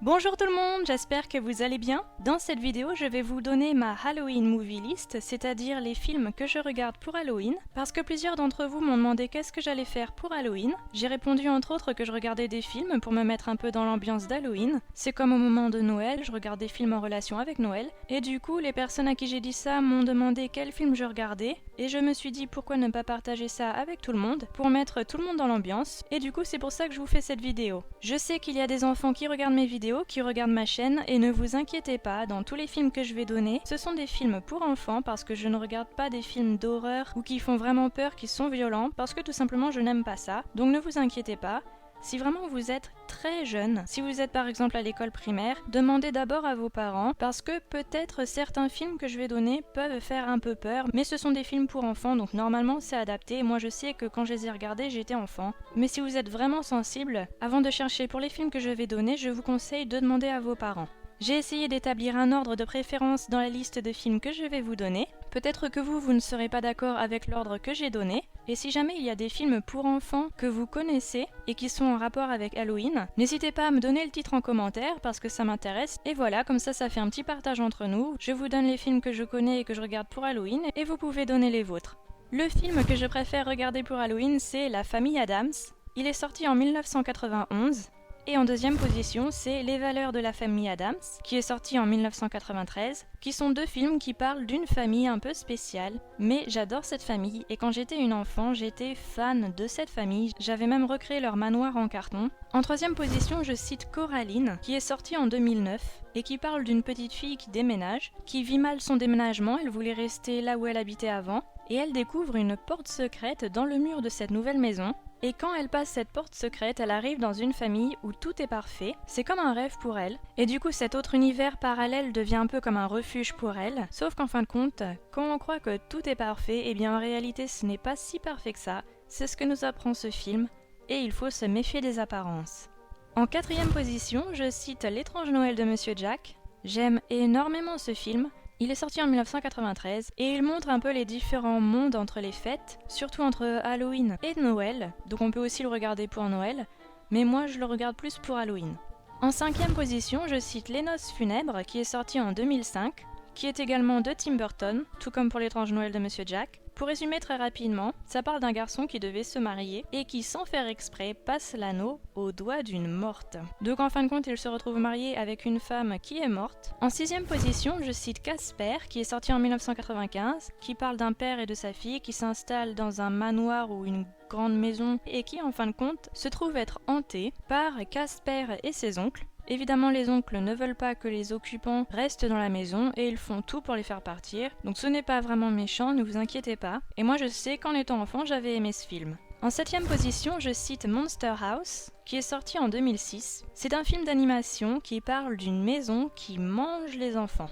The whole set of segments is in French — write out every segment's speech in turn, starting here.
Bonjour tout le monde, j'espère que vous allez bien. Dans cette vidéo, je vais vous donner ma Halloween Movie List, c'est-à-dire les films que je regarde pour Halloween, parce que plusieurs d'entre vous m'ont demandé qu'est-ce que j'allais faire pour Halloween. J'ai répondu entre autres que je regardais des films pour me mettre un peu dans l'ambiance d'Halloween. C'est comme au moment de Noël, je regarde des films en relation avec Noël, et du coup, les personnes à qui j'ai dit ça m'ont demandé quel film je regardais, et je me suis dit pourquoi ne pas partager ça avec tout le monde, pour mettre tout le monde dans l'ambiance, et du coup c'est pour ça que je vous fais cette vidéo. Je sais qu'il y a des enfants qui regardent mes vidéos, qui regardent ma chaîne, et ne vous inquiétez pas, dans tous les films que je vais donner, ce sont des films pour enfants parce que je ne regarde pas des films d'horreur ou qui font vraiment peur, qui sont violents, parce que tout simplement je n'aime pas ça, donc ne vous inquiétez pas. Si vraiment vous êtes très jeune, si vous êtes par exemple à l'école primaire, demandez d'abord à vos parents parce que peut-être certains films que je vais donner peuvent faire un peu peur, mais ce sont des films pour enfants donc normalement c'est adapté. Moi je sais que quand je les ai regardés j'étais enfant, mais si vous êtes vraiment sensible, avant de chercher pour les films que je vais donner, je vous conseille de demander à vos parents. J'ai essayé d'établir un ordre de préférence dans la liste de films que je vais vous donner. Peut-être que vous ne serez pas d'accord avec l'ordre que j'ai donné, et si jamais il y a des films pour enfants que vous connaissez et qui sont en rapport avec Halloween, n'hésitez pas à me donner le titre en commentaire parce que ça m'intéresse, et voilà, comme ça fait un petit partage entre nous. Je vous donne les films que je connais et que je regarde pour Halloween, et vous pouvez donner les vôtres. Le film que je préfère regarder pour Halloween, c'est La Famille Addams. Il est sorti en 1991. Et en deuxième position, c'est Les Valeurs de la famille Addams, qui est sorti en 1993, qui sont deux films qui parlent d'une famille un peu spéciale. Mais j'adore cette famille, et quand j'étais une enfant, j'étais fan de cette famille. J'avais même recréé leur manoir en carton. En troisième position, je cite Coraline, qui est sorti en 2009, et qui parle d'une petite fille qui déménage, qui vit mal son déménagement, elle voulait rester là où elle habitait avant, et elle découvre une porte secrète dans le mur de cette nouvelle maison. Et quand elle passe cette porte secrète, elle arrive dans une famille où tout est parfait, c'est comme un rêve pour elle, et du coup cet autre univers parallèle devient un peu comme un refuge pour elle, sauf qu'en fin de compte, quand on croit que tout est parfait, et bien en réalité ce n'est pas si parfait que ça, c'est ce que nous apprend ce film, et il faut se méfier des apparences. En quatrième position, je cite L'étrange Noël de Monsieur Jack. J'aime énormément ce film. Il est sorti en 1993 et il montre un peu les différents mondes entre les fêtes, surtout entre Halloween et Noël, donc on peut aussi le regarder pour Noël, mais moi je le regarde plus pour Halloween. En cinquième position, je cite Les Noces funèbres qui est sorti en 2005, qui est également de Tim Burton, tout comme pour L'étrange Noël de Monsieur Jack. Pour résumer très rapidement, ça parle d'un garçon qui devait se marier et qui, sans faire exprès, passe l'anneau au doigt d'une morte. Donc en fin de compte, il se retrouve marié avec une femme qui est morte. En sixième position, je cite Casper, qui est sorti en 1995, qui parle d'un père et de sa fille qui s'installent dans un manoir ou une grande maison et qui, en fin de compte, se trouve être hanté par Casper et ses oncles. Évidemment, les oncles ne veulent pas que les occupants restent dans la maison et ils font tout pour les faire partir. Donc ce n'est pas vraiment méchant, ne vous inquiétez pas. Et moi je sais qu'en étant enfant, j'avais aimé ce film. En septième position, je cite Monster House, qui est sorti en 2006. C'est un film d'animation qui parle d'une maison qui mange les enfants.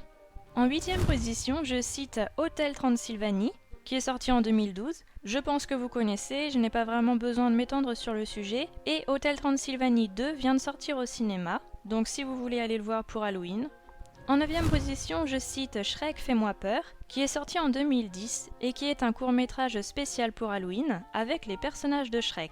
En huitième position, je cite Hôtel Transylvanie, qui est sorti en 2012. Je pense que vous connaissez, je n'ai pas vraiment besoin de m'étendre sur le sujet. Et Hôtel Transylvanie 2 vient de sortir au cinéma, donc si vous voulez aller le voir pour Halloween. En 9e position, je cite Shrek Fais-moi peur, qui est sorti en 2010 et qui est un court-métrage spécial pour Halloween avec les personnages de Shrek.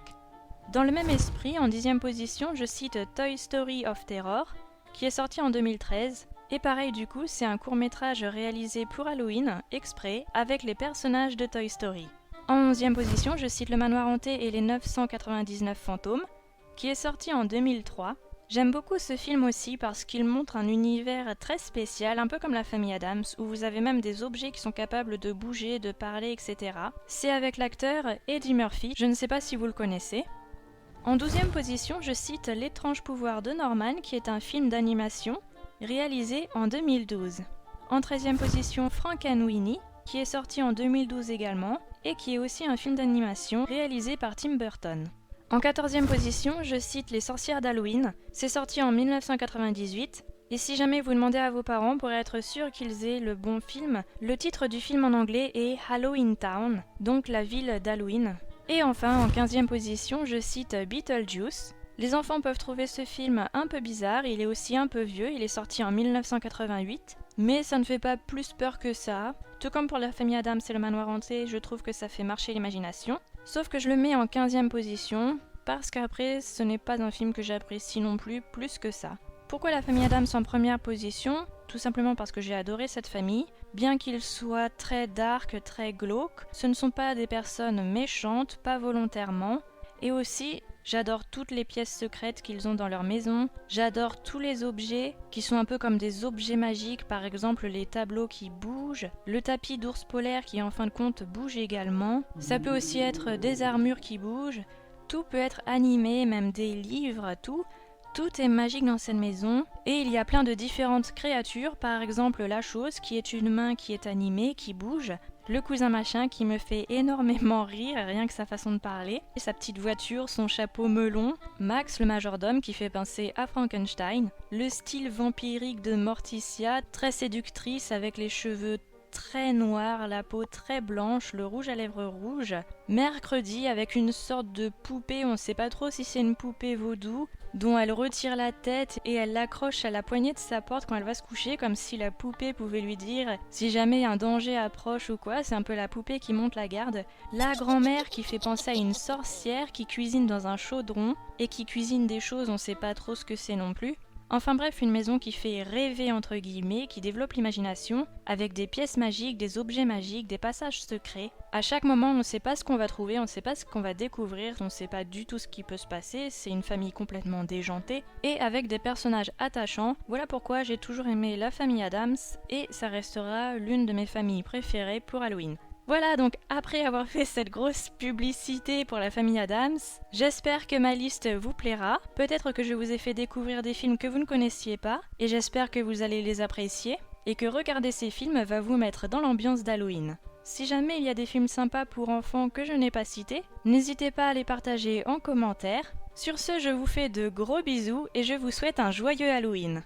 Dans le même esprit, en 10e position, je cite Toy Story of Terror, qui est sorti en 2013. Et pareil du coup, c'est un court-métrage réalisé pour Halloween, exprès, avec les personnages de Toy Story. En 11e position, je cite Le Manoir hanté et les 999 fantômes, qui est sorti en 2003. J'aime beaucoup ce film aussi parce qu'il montre un univers très spécial, un peu comme La Famille Addams, où vous avez même des objets qui sont capables de bouger, de parler, etc. C'est avec l'acteur Eddie Murphy, je ne sais pas si vous le connaissez. En 12e position, je cite L'étrange pouvoir de Norman, qui est un film d'animation réalisé en 2012. En 13e position, Frankenweenie, qui est sorti en 2012 également, et qui est aussi un film d'animation réalisé par Tim Burton. En 14e position, je cite Les Sorcières d'Halloween, c'est sorti en 1998, et si jamais vous demandez à vos parents pour être sûr qu'ils aient le bon film, le titre du film en anglais est Halloween Town, donc la ville d'Halloween. Et enfin, en 15e position, je cite Beetlejuice. Les enfants peuvent trouver ce film un peu bizarre, il est aussi un peu vieux, il est sorti en 1988, mais ça ne fait pas plus peur que ça. Tout comme pour La Famille Addams et Le Manoir hanté, je trouve que ça fait marcher l'imagination. Sauf que je le mets en 15e position, parce qu'après, ce n'est pas un film que j'apprécie non plus que ça. Pourquoi la famille Addams en première position? Tout simplement parce que j'ai adoré cette famille. Bien qu'ils soient très dark, très glauques, ce ne sont pas des personnes méchantes, pas volontairement. Et aussi, j'adore toutes les pièces secrètes qu'ils ont dans leur maison. J'adore tous les objets qui sont un peu comme des objets magiques, par exemple les tableaux qui bougent, le tapis d'ours polaire qui en fin de compte bouge également. Ça peut aussi être des armures qui bougent. Tout peut être animé, même des livres, tout. Tout est magique dans cette maison et il y a plein de différentes créatures, par exemple la chose qui est une main qui est animée, qui bouge, le cousin machin qui me fait énormément rire, rien que sa façon de parler, et sa petite voiture, son chapeau melon, Max le majordome qui fait penser à Frankenstein, le style vampirique de Morticia, très séductrice avec les cheveux très noirs, la peau très blanche, le rouge à lèvres rouge. Mercredi avec une sorte de poupée, on ne sait pas trop si c'est une poupée vaudou, dont elle retire la tête et elle l'accroche à la poignée de sa porte quand elle va se coucher, comme si la poupée pouvait lui dire si jamais un danger approche ou quoi. C'est un peu la poupée qui monte la garde. La grand-mère qui fait penser à une sorcière qui cuisine dans un chaudron et qui cuisine des choses, on ne sait pas trop ce que c'est non plus. Enfin bref, une maison qui fait rêver entre guillemets, qui développe l'imagination, avec des pièces magiques, des objets magiques, des passages secrets. À chaque moment, on ne sait pas ce qu'on va trouver, on ne sait pas ce qu'on va découvrir, on ne sait pas du tout ce qui peut se passer, c'est une famille complètement déjantée, et avec des personnages attachants. Voilà pourquoi j'ai toujours aimé la famille Addams, et ça restera l'une de mes familles préférées pour Halloween. Voilà, donc après avoir fait cette grosse publicité pour la famille Addams, j'espère que ma liste vous plaira. Peut-être que je vous ai fait découvrir des films que vous ne connaissiez pas, et j'espère que vous allez les apprécier, et que regarder ces films va vous mettre dans l'ambiance d'Halloween. Si jamais il y a des films sympas pour enfants que je n'ai pas cités, n'hésitez pas à les partager en commentaire. Sur ce, je vous fais de gros bisous, et je vous souhaite un joyeux Halloween.